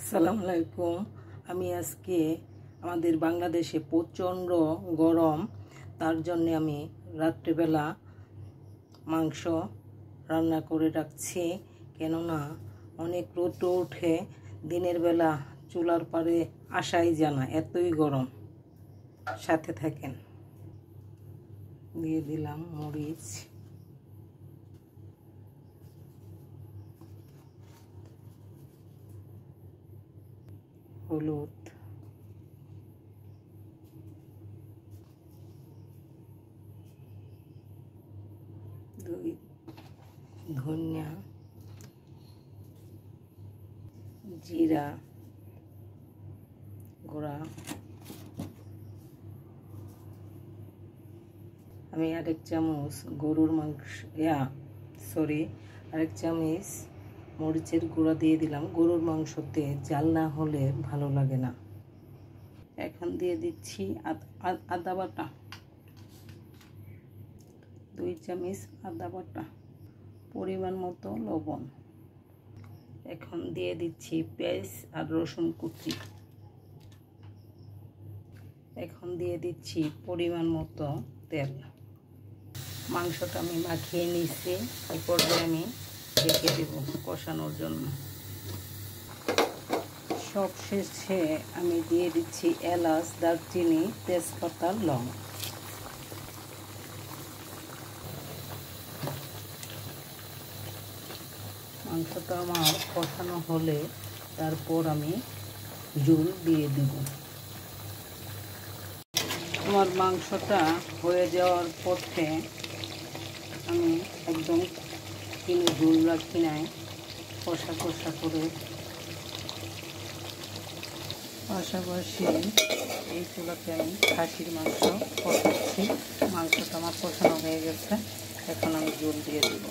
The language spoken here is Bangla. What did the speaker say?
আসসালামু আলাইকুম। আমি আজকে আমাদের বাংলাদেশে প্রচণ্ড গরম, তার জন্য আমি রাত্রিবেলা মাংস রান্না করে রাখছি। কেননা অনেক রোদ ওঠে, দিনের বেলা চুলার পারে আসাই যায় না, এতই গরম। সাথে থাকেন। দিয়ে দিলাম মরিচ, হলুদ, ধনিয়া, জিরা গুঁড়া। আমি আরেক চামচ গরুর মাংস আরেক চামচ মরিচের গুঁড়া দিয়ে দিলাম। গরুর মাংসতে জাল না হলে ভালো লাগে না। এখন দিয়ে দিচ্ছি আদা বাটা, 2 চামচ আদা বাটা, পরিমাণ মতো লবণ। এখন দিয়ে দিচ্ছি পেঁয়াজ আর রসুন কুচি। এখন দিয়ে দিচ্ছি পরিমাণ মতো তেল। মাংসটা আমি মাখিয়ে নিচ্ছি, এই পর্যায়ে আমি রেখে দেব কষানোর জন্য। সব শেষে আমি দিয়ে দিচ্ছি এলাচ, দারচিনি, তেজপাতা, লং। মাংসটা আমার কষানো হলে তারপর আমি ঝোল দিয়ে দিব। আমার মাংসটা হয়ে যাওয়ার পথে আমি একদম কিনে ঝোল রাখি নাই, কষা কষা করে পাশাপাশি এই চুলাতে আমি খাসির মাংস কষাচ্ছি। মাংসটা আমার কষানো হয়ে গেছে, এখন আমি ঝোল দিয়ে দেব।